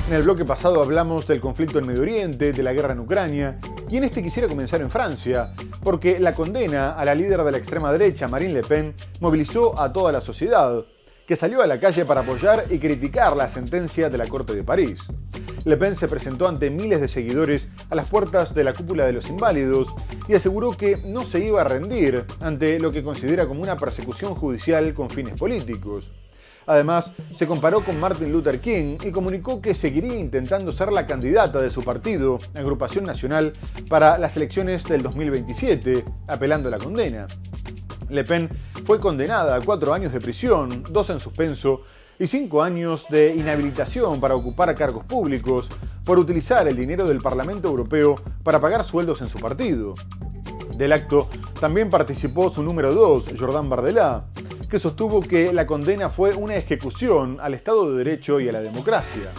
En el bloque pasado hablamos del conflicto en Medio Oriente, de la guerra en Ucrania, y en este quisiera comenzar en Francia, porque la condena a la líder de la extrema derecha, Marine Le Pen, movilizó a toda la sociedad, que salió a la calle para apoyar y criticar la sentencia de la Corte de París. Le Pen se presentó ante miles de seguidores a las puertas de la cúpula de los inválidos y aseguró que no se iba a rendir ante lo que considera como una persecución judicial con fines políticos. Además, se comparó con Martin Luther King y comunicó que seguiría intentando ser la candidata de su partido, Agrupación Nacional, para las elecciones del 2027, apelando a la condena. Le Pen fue condenada a 4 años de prisión, 2 en suspenso y 5 años de inhabilitación para ocupar cargos públicos por utilizar el dinero del Parlamento Europeo para pagar sueldos en su partido. Del acto también participó su número 2, Jordan Bardella, que sostuvo que la condena fue una ejecución al Estado de Derecho y a la democracia.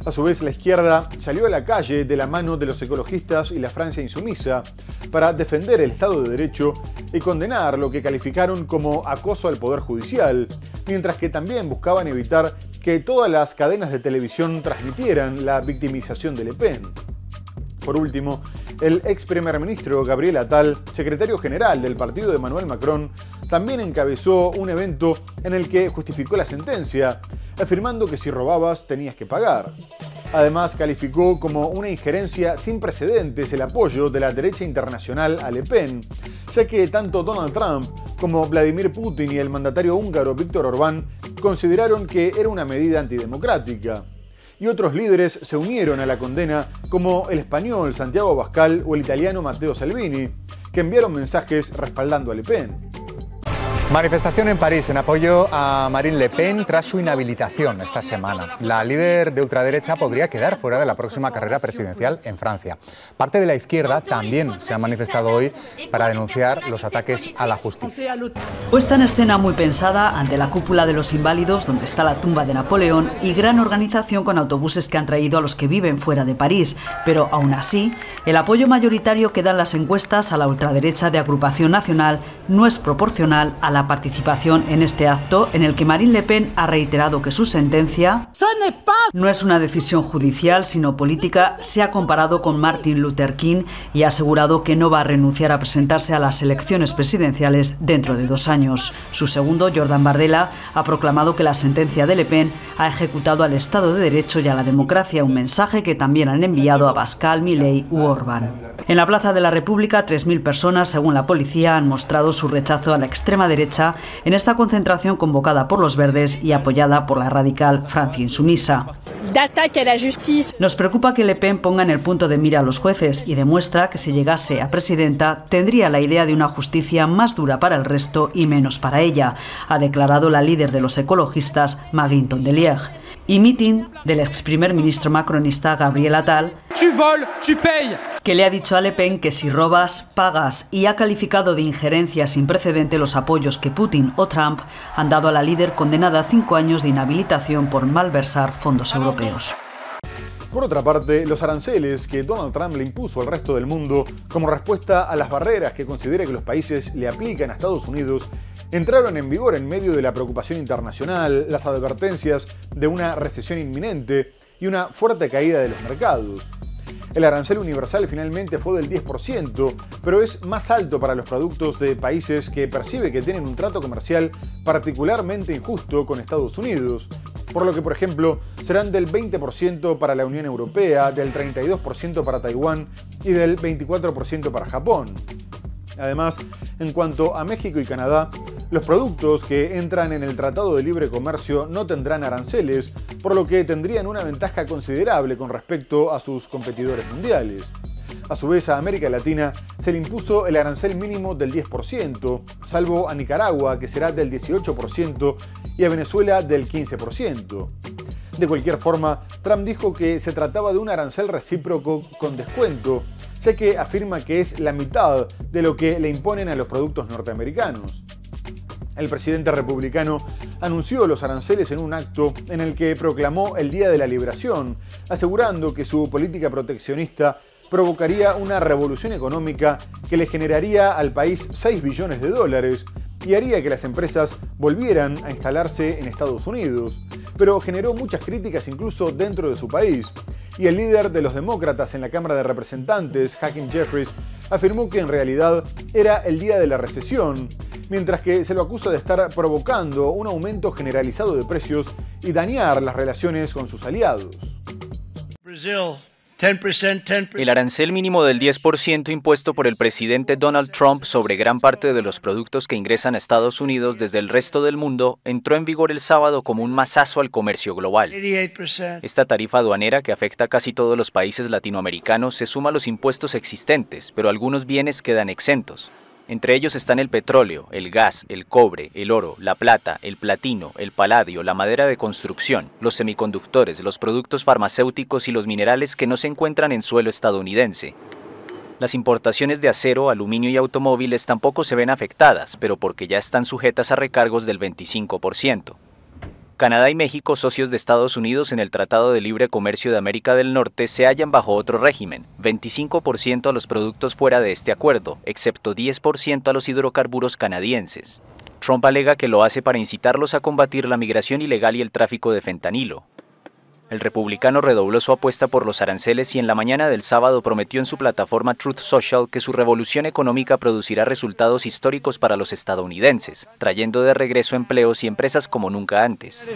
A su vez, la izquierda salió a la calle de la mano de los ecologistas y la Francia insumisa para defender el Estado de Derecho y condenar lo que calificaron como acoso al Poder Judicial, mientras que también buscaban evitar que todas las cadenas de televisión transmitieran la victimización de Le Pen. Por último, el ex primer ministro Gabriel Attal, secretario general del partido de Emmanuel Macron, también encabezó un evento en el que justificó la sentencia, afirmando que si robabas tenías que pagar. Además, calificó como una injerencia sin precedentes el apoyo de la derecha internacional a Le Pen, ya que tanto Donald Trump como Vladimir Putin y el mandatario húngaro Viktor Orbán consideraron que era una medida antidemocrática. Y otros líderes se unieron a la condena, como el español Santiago Abascal o el italiano Matteo Salvini, que enviaron mensajes respaldando a Le Pen. Manifestación en París en apoyo a Marine Le Pen tras su inhabilitación esta semana. La líder de ultraderecha podría quedar fuera de la próxima carrera presidencial en Francia. Parte de la izquierda también se ha manifestado hoy para denunciar los ataques a la justicia. Puesta en escena muy pensada ante la cúpula de los inválidos, donde está la tumba de Napoleón, y gran organización con autobuses que han traído a los que viven fuera de París. Pero aún así, el apoyo mayoritario que dan las encuestas a la ultraderecha de Agrupación Nacional no es proporcional a la participación en este acto, en el que Marine Le Pen ha reiterado que su sentencia no es una decisión judicial sino política. Se ha comparado con Martin Luther King y ha asegurado que no va a renunciar a presentarse a las elecciones presidenciales dentro de 2 años. Su segundo, Jordan Bardella, ha proclamado que la sentencia de Le Pen ha ejecutado al Estado de Derecho y a la democracia, un mensaje que también han enviado a Pascal, Milei u Orbán. En la Plaza de la República, 3.000 personas, según la policía, han mostrado su rechazo a la extrema derecha en esta concentración convocada por los verdes y apoyada por la radical Francia insumisa. Nos preocupa que Le Pen ponga en el punto de mira a los jueces y demuestra que si llegase a presidenta tendría la idea de una justicia más dura para el resto y menos para ella, ha declarado la líder de los ecologistas, Marine Tondelier. Y mitin del ex primer ministro macronista Gabriel Attal, que le ha dicho a Le Pen que si robas, pagas, y ha calificado de injerencia sin precedente los apoyos que Putin o Trump han dado a la líder condenada a 5 años de inhabilitación por malversar fondos europeos. Por otra parte, los aranceles que Donald Trump le impuso al resto del mundo como respuesta a las barreras que considera que los países le aplican a Estados Unidos entraron en vigor en medio de la preocupación internacional, las advertencias de una recesión inminente y una fuerte caída de los mercados. El arancel universal finalmente fue del 10%, pero es más alto para los productos de países que percibe que tienen un trato comercial particularmente injusto con Estados Unidos, por lo que, por ejemplo, serán del 20% para la Unión Europea, del 32% para Taiwán y del 24% para Japón. Además, en cuanto a México y Canadá, los productos que entran en el Tratado de Libre Comercio no tendrán aranceles, por lo que tendrían una ventaja considerable con respecto a sus competidores mundiales. A su vez, a América Latina se le impuso el arancel mínimo del 10%, salvo a Nicaragua, que será del 18%, y a Venezuela del 15%. De cualquier forma, Trump dijo que se trataba de un arancel recíproco con descuento, ya que afirma que es la mitad de lo que le imponen a los productos norteamericanos. El presidente republicano anunció los aranceles en un acto en el que proclamó el Día de la Liberación, asegurando que su política proteccionista provocaría una revolución económica que le generaría al país 6 billones de dólares y haría que las empresas volvieran a instalarse en Estados Unidos, pero generó muchas críticas incluso dentro de su país. Y el líder de los demócratas en la Cámara de Representantes, Hakeem Jeffries, afirmó que en realidad era el día de la recesión, mientras que se lo acusa de estar provocando un aumento generalizado de precios y dañar las relaciones con sus aliados. El arancel mínimo del 10% impuesto por el presidente Donald Trump sobre gran parte de los productos que ingresan a Estados Unidos desde el resto del mundo entró en vigor el sábado como un mazazo al comercio global. Esta tarifa aduanera, que afecta a casi todos los países latinoamericanos, se suma a los impuestos existentes, pero algunos bienes quedan exentos. Entre ellos están el petróleo, el gas, el cobre, el oro, la plata, el platino, el paladio, la madera de construcción, los semiconductores, los productos farmacéuticos y los minerales que no se encuentran en suelo estadounidense. Las importaciones de acero, aluminio y automóviles tampoco se ven afectadas, pero porque ya están sujetas a recargos del 25%. Canadá y México, socios de Estados Unidos en el Tratado de Libre Comercio de América del Norte, se hallan bajo otro régimen, 25% a los productos fuera de este acuerdo, excepto 10% a los hidrocarburos canadienses. Trump alega que lo hace para incitarlos a combatir la migración ilegal y el tráfico de fentanilo. El republicano redobló su apuesta por los aranceles y en la mañana del sábado prometió en su plataforma Truth Social que su revolución económica producirá resultados históricos para los estadounidenses, trayendo de regreso empleos y empresas como nunca antes.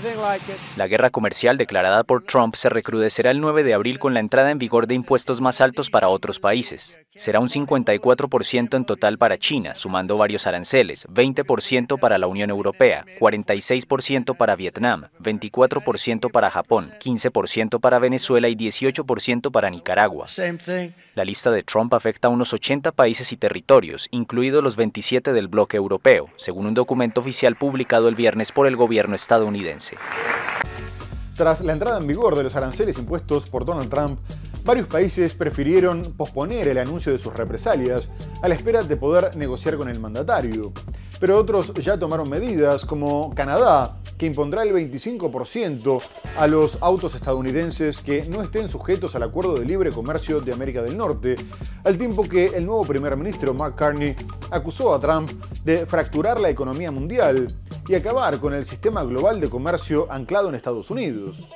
La guerra comercial declarada por Trump se recrudecerá el 9 de abril con la entrada en vigor de impuestos más altos para otros países. Será un 54% en total para China, sumando varios aranceles, 20% para la Unión Europea, 46% para Vietnam, 24% para Japón, 15% para Venezuela y 18% para Nicaragua. La lista de Trump afecta a unos 80 países y territorios, incluidos los 27 del bloque europeo, según un documento oficial publicado el viernes por el gobierno estadounidense. Tras la entrada en vigor de los aranceles impuestos por Donald Trump, varios países prefirieron posponer el anuncio de sus represalias a la espera de poder negociar con el mandatario. Pero otros ya tomaron medidas, como Canadá, que impondrá el 25% a los autos estadounidenses que no estén sujetos al Acuerdo de Libre Comercio de América del Norte, al tiempo que el nuevo primer ministro Mark Carney acusó a Trump de fracturar la economía mundial y acabar con el sistema global de comercio anclado en Estados Unidos.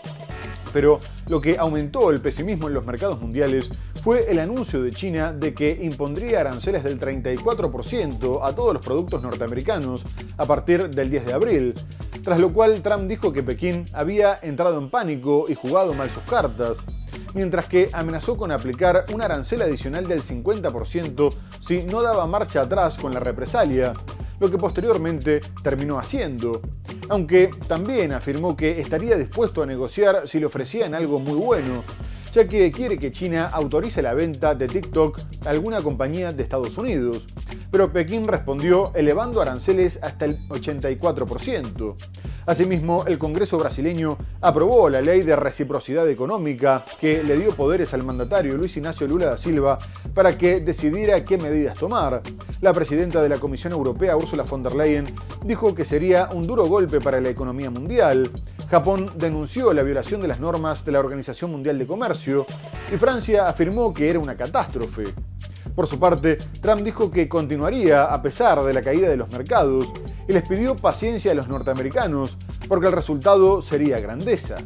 Pero lo que aumentó el pesimismo en los mercados mundiales fue el anuncio de China de que impondría aranceles del 34% a todos los productos norteamericanos a partir del 10 de abril, tras lo cual Trump dijo que Pekín había entrado en pánico y jugado mal sus cartas, mientras que amenazó con aplicar un arancel adicional del 50% si no daba marcha atrás con la represalia, lo que posteriormente terminó haciendo, aunque también afirmó que estaría dispuesto a negociar si le ofrecían algo muy bueno, ya que quiere que China autorice la venta de TikTok a alguna compañía de Estados Unidos, pero Pekín respondió elevando aranceles hasta el 84%. Asimismo, el Congreso brasileño aprobó la ley de reciprocidad económica que le dio poderes al mandatario Luis Ignacio Lula da Silva para que decidiera qué medidas tomar. La presidenta de la Comisión Europea, Ursula von der Leyen, dijo que sería un duro golpe para la economía mundial. Japón denunció la violación de las normas de la Organización Mundial de Comercio y Francia afirmó que era una catástrofe. Por su parte, Trump dijo que continuaría a pesar de la caída de los mercados y les pidió paciencia a los norteamericanos porque el resultado sería grandeza.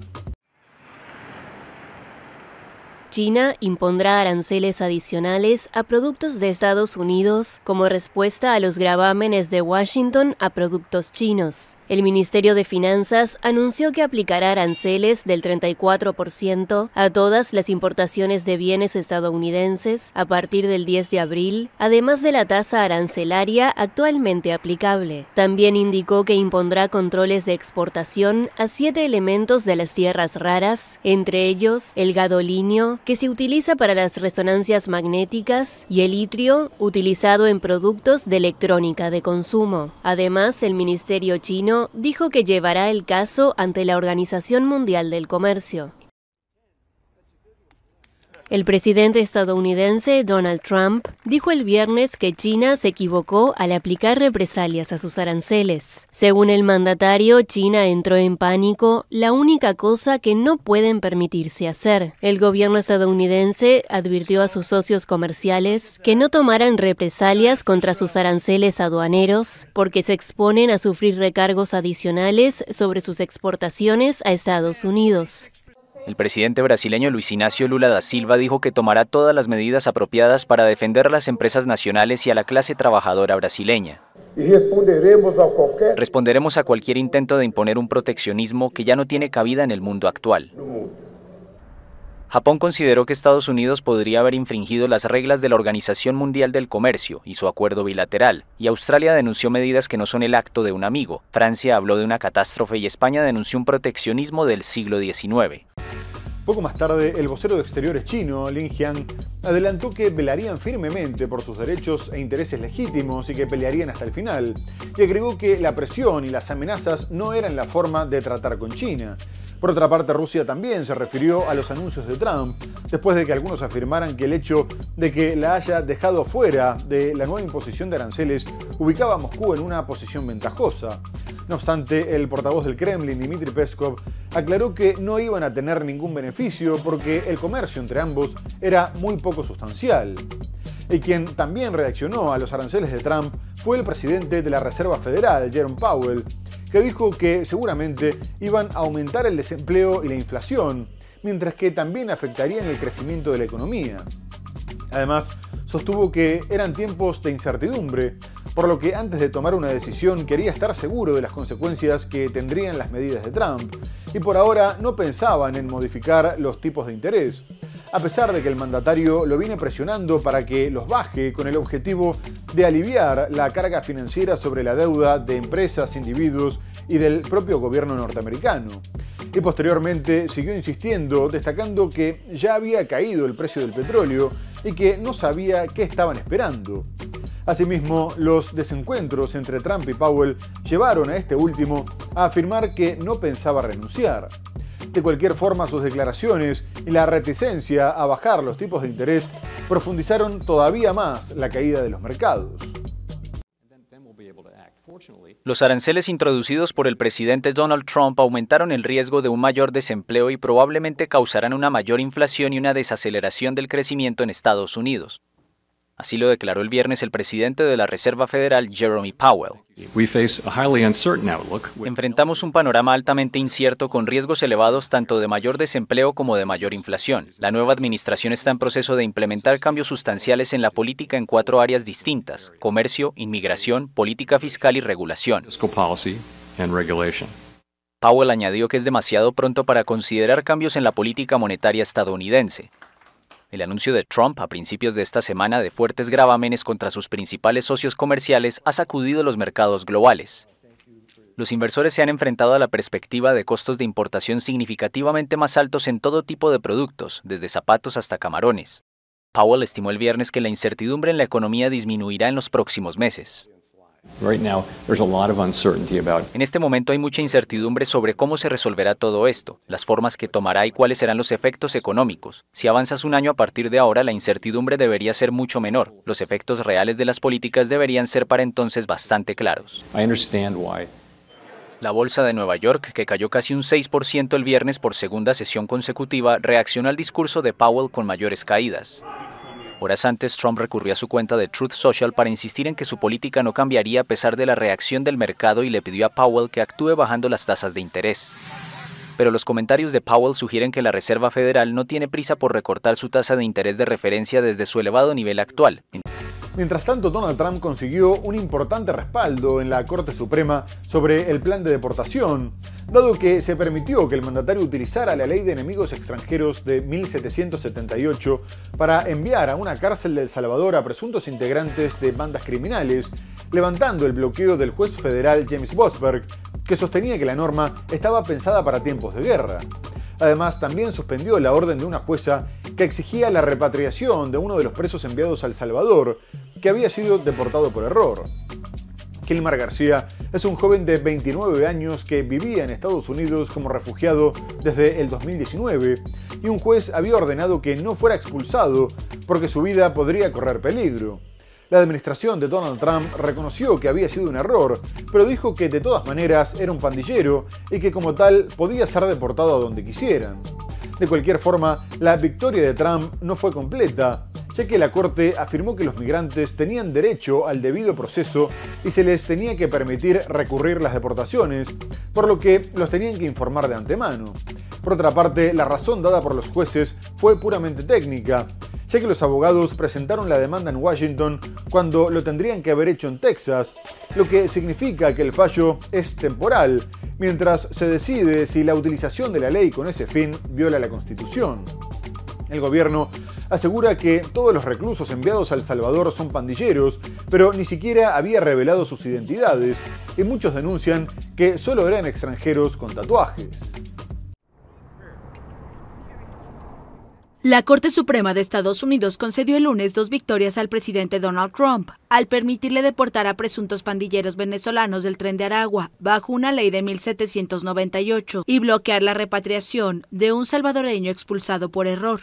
China impondrá aranceles adicionales a productos de Estados Unidos como respuesta a los gravámenes de Washington a productos chinos. El Ministerio de Finanzas anunció que aplicará aranceles del 34% a todas las importaciones de bienes estadounidenses a partir del 10 de abril, además de la tasa arancelaria actualmente aplicable. También indicó que impondrá controles de exportación a 7 elementos de las tierras raras, entre ellos el gadolinio, que se utiliza para las resonancias magnéticas, y el itrio, utilizado en productos de electrónica de consumo. Además, el Ministerio chino dijo que llevará el caso ante la Organización Mundial del Comercio. El presidente estadounidense Donald Trump dijo el viernes que China se equivocó al aplicar represalias a sus aranceles. Según el mandatario, China entró en pánico, la única cosa que no pueden permitirse hacer. El gobierno estadounidense advirtió a sus socios comerciales que no tomaran represalias contra sus aranceles aduaneros porque se exponen a sufrir recargos adicionales sobre sus exportaciones a Estados Unidos. El presidente brasileño Luis Inácio Lula da Silva dijo que tomará todas las medidas apropiadas para defender a las empresas nacionales y a la clase trabajadora brasileña. Responderemos a cualquier intento de imponer un proteccionismo que ya no tiene cabida en el mundo actual. Japón consideró que Estados Unidos podría haber infringido las reglas de la Organización Mundial del Comercio y su acuerdo bilateral, y Australia denunció medidas que no son el acto de un amigo. Francia habló de una catástrofe y España denunció un proteccionismo del siglo XIX. Poco más tarde, el vocero de Exteriores chino, Lin Jian, adelantó que velarían firmemente por sus derechos e intereses legítimos y que pelearían hasta el final, y agregó que la presión y las amenazas no eran la forma de tratar con China. Por otra parte, Rusia también se refirió a los anuncios de Trump, después de que algunos afirmaran que el hecho de que la haya dejado fuera de la nueva imposición de aranceles ubicaba a Moscú en una posición ventajosa. No obstante, el portavoz del Kremlin, Dmitry Peskov, aclaró que no iban a tener ningún beneficio porque el comercio entre ambos era muy poco sustancial. Y quien también reaccionó a los aranceles de Trump fue el presidente de la Reserva Federal, Jerome Powell, que dijo que seguramente iban a aumentar el desempleo y la inflación, mientras que también afectarían el crecimiento de la economía. Además, sostuvo que eran tiempos de incertidumbre, por lo que antes de tomar una decisión quería estar seguro de las consecuencias que tendrían las medidas de Trump, y por ahora no pensaban en modificar los tipos de interés, a pesar de que el mandatario lo viene presionando para que los baje con el objetivo de aliviar la carga financiera sobre la deuda de empresas, individuos y del propio gobierno norteamericano. Y posteriormente siguió insistiendo, destacando que ya había caído el precio del petróleo y que no sabía qué estaban esperando. Asimismo, los desencuentros entre Trump y Powell llevaron a este último a afirmar que no pensaba renunciar. De cualquier forma, sus declaraciones y la reticencia a bajar los tipos de interés profundizaron todavía más la caída de los mercados. Los aranceles introducidos por el presidente Donald Trump aumentaron el riesgo de un mayor desempleo y probablemente causarán una mayor inflación y una desaceleración del crecimiento en Estados Unidos. Así lo declaró el viernes el presidente de la Reserva Federal, Jerome Powell. Enfrentamos un panorama altamente incierto con riesgos elevados tanto de mayor desempleo como de mayor inflación. La nueva administración está en proceso de implementar cambios sustanciales en la política en 4 áreas distintas: comercio, inmigración, política fiscal y regulación. Powell añadió que es demasiado pronto para considerar cambios en la política monetaria estadounidense. El anuncio de Trump a principios de esta semana de fuertes gravámenes contra sus principales socios comerciales ha sacudido los mercados globales. Los inversores se han enfrentado a la perspectiva de costos de importación significativamente más altos en todo tipo de productos, desde zapatos hasta camarones. Powell estimó el viernes que la incertidumbre en la economía disminuirá en los próximos meses. En este momento hay mucha incertidumbre sobre cómo se resolverá todo esto, las formas que tomará y cuáles serán los efectos económicos. Si avanzas un año a partir de ahora, la incertidumbre debería ser mucho menor. Los efectos reales de las políticas deberían ser para entonces bastante claros. La bolsa de Nueva York, que cayó casi un 6% el viernes por segunda sesión consecutiva, reaccionó al discurso de Powell con mayores caídas. Horas antes, Trump recurrió a su cuenta de Truth Social para insistir en que su política no cambiaría a pesar de la reacción del mercado y le pidió a Powell que actúe bajando las tasas de interés. Pero los comentarios de Powell sugieren que la Reserva Federal no tiene prisa por recortar su tasa de interés de referencia desde su elevado nivel actual. Mientras tanto, Donald Trump consiguió un importante respaldo en la Corte Suprema sobre el plan de deportación, dado que se permitió que el mandatario utilizara la Ley de Enemigos Extranjeros de 1778 para enviar a una cárcel de El Salvador a presuntos integrantes de bandas criminales, levantando el bloqueo del juez federal James Boasberg, que sostenía que la norma estaba pensada para tiempos de guerra. Además, también suspendió la orden de una jueza que exigía la repatriación de uno de los presos enviados a El Salvador, que había sido deportado por error. Gilmar García es un joven de 29 años que vivía en Estados Unidos como refugiado desde el 2019 y un juez había ordenado que no fuera expulsado porque su vida podría correr peligro. La administración de Donald Trump reconoció que había sido un error, pero dijo que de todas maneras era un pandillero y que como tal podía ser deportado a donde quisieran. De cualquier forma, la victoria de Trump no fue completa, ya que la Corte afirmó que los migrantes tenían derecho al debido proceso y se les tenía que permitir recurrir las deportaciones, por lo que los tenían que informar de antemano. Por otra parte, la razón dada por los jueces fue puramente técnica, ya que los abogados presentaron la demanda en Washington cuando lo tendrían que haber hecho en Texas, lo que significa que el fallo es temporal, mientras se decide si la utilización de la ley con ese fin viola la Constitución. El gobierno asegura que todos los reclusos enviados a El Salvador son pandilleros, pero ni siquiera había revelado sus identidades, y muchos denuncian que solo eran extranjeros con tatuajes. La Corte Suprema de Estados Unidos concedió el lunes 2 victorias al presidente Donald Trump, al permitirle deportar a presuntos pandilleros venezolanos del Tren de Aragua, bajo una ley de 1798, y bloquear la repatriación de un salvadoreño expulsado por error.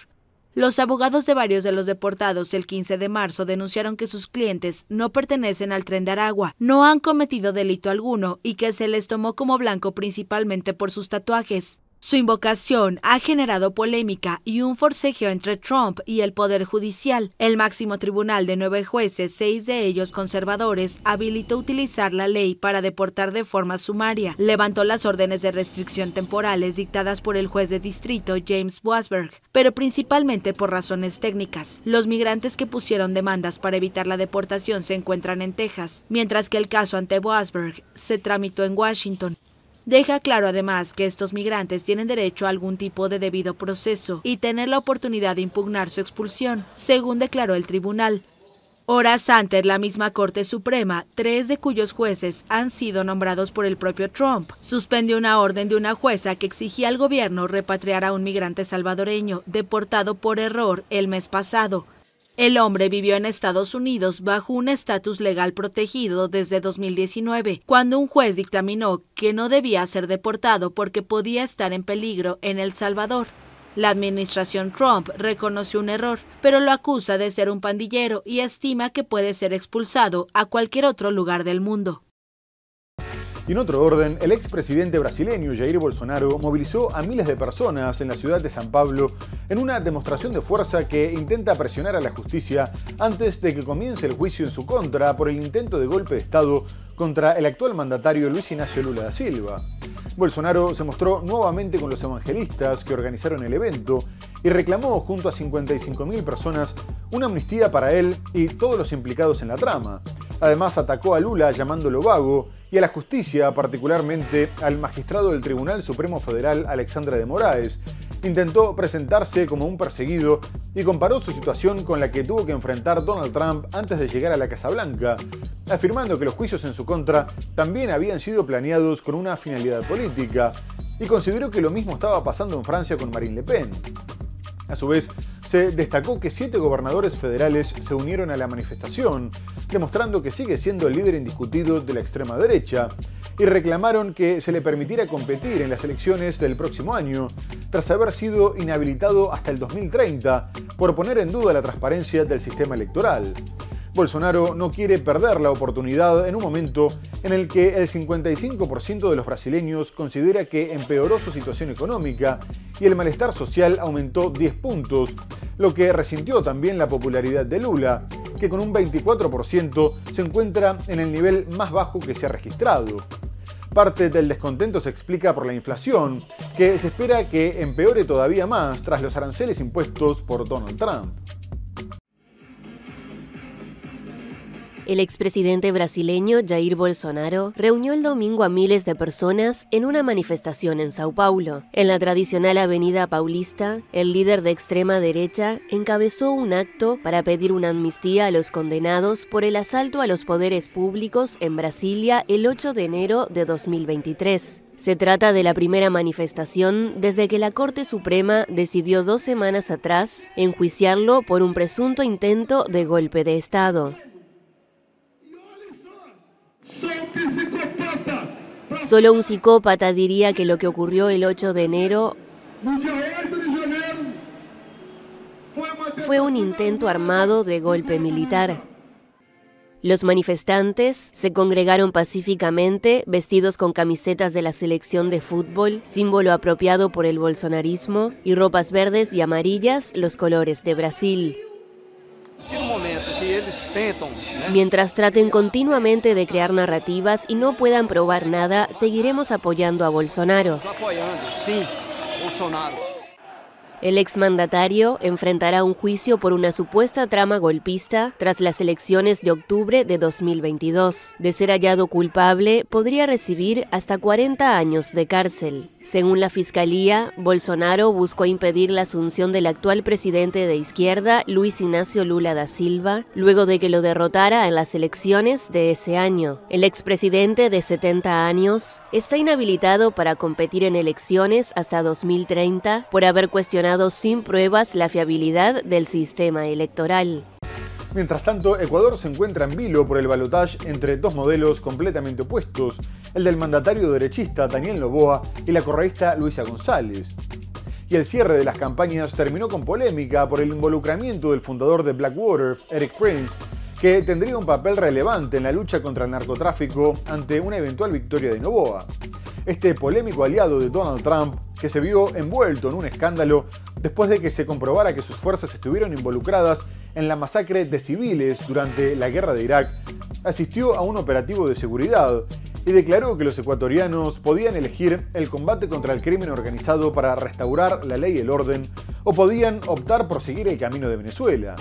Los abogados de varios de los deportados el 15 de marzo denunciaron que sus clientes no pertenecen al Tren de Aragua, no han cometido delito alguno y que se les tomó como blanco principalmente por sus tatuajes. Su invocación ha generado polémica y un forcejeo entre Trump y el Poder Judicial. El máximo tribunal de 9 jueces, 6 de ellos conservadores, habilitó utilizar la ley para deportar de forma sumaria. Levantó las órdenes de restricción temporales dictadas por el juez de distrito James Boasberg, pero principalmente por razones técnicas. Los migrantes que pusieron demandas para evitar la deportación se encuentran en Texas, mientras que el caso ante Boasberg se tramitó en Washington. Deja claro además que estos migrantes tienen derecho a algún tipo de debido proceso y tener la oportunidad de impugnar su expulsión, según declaró el tribunal. Horas antes, la misma Corte Suprema, 3 de cuyos jueces han sido nombrados por el propio Trump, suspendió una orden de una jueza que exigía al gobierno repatriar a un migrante salvadoreño deportado por error el mes pasado. El hombre vivió en Estados Unidos bajo un estatus legal protegido desde 2019, cuando un juez dictaminó que no debía ser deportado porque podía estar en peligro en El Salvador. La administración Trump reconoció un error, pero lo acusa de ser un pandillero y estima que puede ser expulsado a cualquier otro lugar del mundo. Y en otro orden, el expresidente brasileño Jair Bolsonaro movilizó a miles de personas en la ciudad de San Pablo en una demostración de fuerza que intenta presionar a la justicia antes de que comience el juicio en su contra por el intento de golpe de Estado contra el actual mandatario Luis Ignacio Lula da Silva. Bolsonaro se mostró nuevamente con los evangelistas que organizaron el evento y reclamó junto a 55.000 personas una amnistía para él y todos los implicados en la trama. Además atacó a Lula llamándolo vago y a la justicia, particularmente al magistrado del Tribunal Supremo Federal Alexandre de Moraes. Intentó presentarse como un perseguido y comparó su situación con la que tuvo que enfrentar Donald Trump antes de llegar a la Casa Blanca, afirmando que los juicios en su contra también habían sido planeados con una finalidad política, y consideró que lo mismo estaba pasando en Francia con Marine Le Pen. A su vez, se destacó que 7 gobernadores federales se unieron a la manifestación, demostrando que sigue siendo el líder indiscutido de la extrema derecha, y reclamaron que se le permitiera competir en las elecciones del próximo año, tras haber sido inhabilitado hasta el 2030 por poner en duda la transparencia del sistema electoral. Bolsonaro no quiere perder la oportunidad en un momento en el que el 55% de los brasileños considera que empeoró su situación económica y el malestar social aumentó 10 puntos, lo que resintió también la popularidad de Lula, que con un 24% se encuentra en el nivel más bajo que se ha registrado. Parte del descontento se explica por la inflación, que se espera que empeore todavía más tras los aranceles impuestos por Donald Trump. El expresidente brasileño Jair Bolsonaro reunió el domingo a miles de personas en una manifestación en Sao Paulo. En la tradicional Avenida Paulista, el líder de extrema derecha encabezó un acto para pedir una amnistía a los condenados por el asalto a los poderes públicos en Brasilia el 8 de enero de 2023. Se trata de la primera manifestación desde que la Corte Suprema decidió 2 semanas atrás enjuiciarlo por un presunto intento de golpe de Estado. Solo un psicópata diría que lo que ocurrió el 8 de enero fue un intento armado de golpe militar. Los manifestantes se congregaron pacíficamente, vestidos con camisetas de la selección de fútbol, símbolo apropiado por el bolsonarismo, y ropas verdes y amarillas, los colores de Brasil. Mientras traten continuamente de crear narrativas y no puedan probar nada, seguiremos apoyando a Bolsonaro. El exmandatario enfrentará un juicio por una supuesta trama golpista tras las elecciones de octubre de 2022. De ser hallado culpable, podría recibir hasta 40 años de cárcel. Según la Fiscalía, Bolsonaro buscó impedir la asunción del actual presidente de izquierda, Luis Ignacio Lula da Silva, luego de que lo derrotara en las elecciones de ese año. El expresidente de 70 años está inhabilitado para competir en elecciones hasta 2030 por haber cuestionado sin pruebas la fiabilidad del sistema electoral. Mientras tanto, Ecuador se encuentra en vilo por el balotaje entre dos modelos completamente opuestos, el del mandatario derechista Daniel Noboa y la correísta Luisa González. Y el cierre de las campañas terminó con polémica por el involucramiento del fundador de Blackwater, Erik Prince, que tendría un papel relevante en la lucha contra el narcotráfico ante una eventual victoria de Noboa. Este polémico aliado de Donald Trump, que se vio envuelto en un escándalo después de que se comprobara que sus fuerzas estuvieron involucradas en la masacre de civiles durante la guerra de Irak, asistió a un operativo de seguridad y declaró que los ecuatorianos podían elegir el combate contra el crimen organizado para restaurar la ley y el orden, o podían optar por seguir el camino de Venezuela.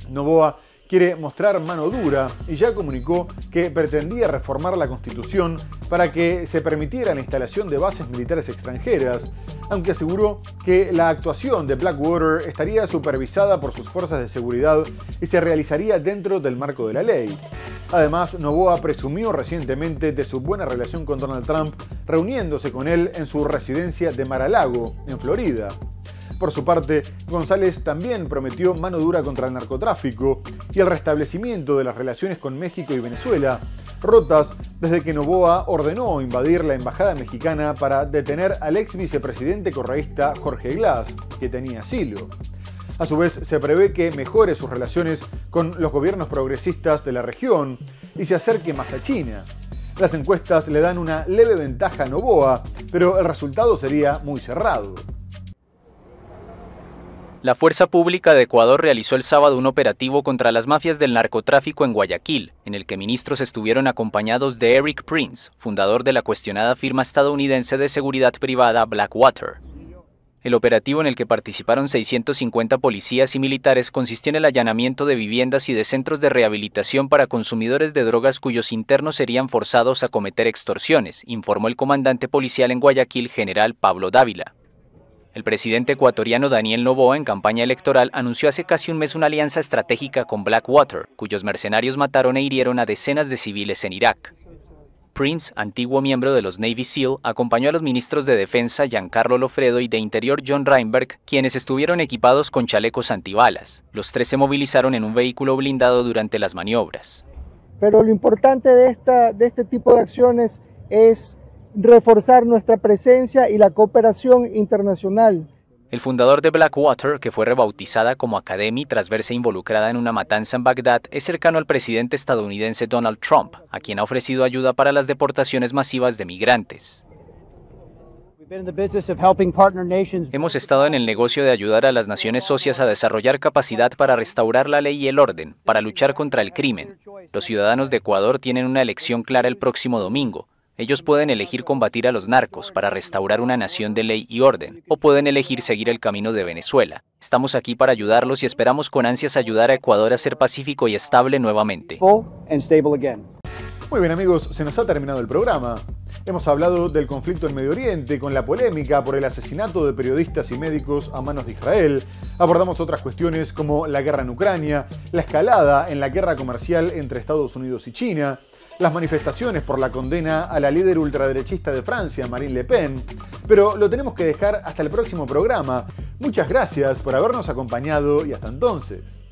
Noboa quiere mostrar mano dura y ya comunicó que pretendía reformar la Constitución para que se permitiera la instalación de bases militares extranjeras, aunque aseguró que la actuación de Blackwater estaría supervisada por sus fuerzas de seguridad y se realizaría dentro del marco de la ley. Además, Noboa presumió recientemente de su buena relación con Donald Trump, reuniéndose con él en su residencia de Mar-a-Lago, en Florida. Por su parte, González también prometió mano dura contra el narcotráfico y el restablecimiento de las relaciones con México y Venezuela, rotas desde que Noboa ordenó invadir la embajada mexicana para detener al ex vicepresidente correísta Jorge Glass, que tenía asilo. A su vez, se prevé que mejore sus relaciones con los gobiernos progresistas de la región y se acerque más a China. Las encuestas le dan una leve ventaja a Noboa, pero el resultado sería muy cerrado. La Fuerza Pública de Ecuador realizó el sábado un operativo contra las mafias del narcotráfico en Guayaquil, en el que ministros estuvieron acompañados de Erik Prince, fundador de la cuestionada firma estadounidense de seguridad privada Blackwater. El operativo, en el que participaron 650 policías y militares, consistió en el allanamiento de viviendas y de centros de rehabilitación para consumidores de drogas cuyos internos serían forzados a cometer extorsiones, informó el comandante policial en Guayaquil, general Pablo Dávila. El presidente ecuatoriano Daniel Noboa, en campaña electoral, anunció hace casi un mes una alianza estratégica con Blackwater, cuyos mercenarios mataron e hirieron a decenas de civiles en Irak. Prince, antiguo miembro de los Navy SEAL, acompañó a los ministros de Defensa Giancarlo Lofredo y de Interior John Reinberg, quienes estuvieron equipados con chalecos antibalas. Los tres se movilizaron en un vehículo blindado durante las maniobras. Pero lo importante de este tipo de acciones es reforzar nuestra presencia y la cooperación internacional. El fundador de Blackwater, que fue rebautizada como Academy tras verse involucrada en una matanza en Bagdad, es cercano al presidente estadounidense Donald Trump, a quien ha ofrecido ayuda para las deportaciones masivas de migrantes. Hemos estado en el negocio de ayudar a las naciones socias a desarrollar capacidad para restaurar la ley y el orden, para luchar contra el crimen. Los ciudadanos de Ecuador tienen una elección clara el próximo domingo. Ellos pueden elegir combatir a los narcos para restaurar una nación de ley y orden, o pueden elegir seguir el camino de Venezuela. Estamos aquí para ayudarlos y esperamos con ansias ayudar a Ecuador a ser pacífico y estable nuevamente. Muy bien amigos, se nos ha terminado el programa. Hemos hablado del conflicto en Medio Oriente, con la polémica por el asesinato de periodistas y médicos a manos de Israel. Abordamos otras cuestiones como la guerra en Ucrania, la escalada en la guerra comercial entre Estados Unidos y China, las manifestaciones por la condena a la líder ultraderechista de Francia, Marine Le Pen. Pero lo tenemos que dejar hasta el próximo programa. Muchas gracias por habernos acompañado y hasta entonces.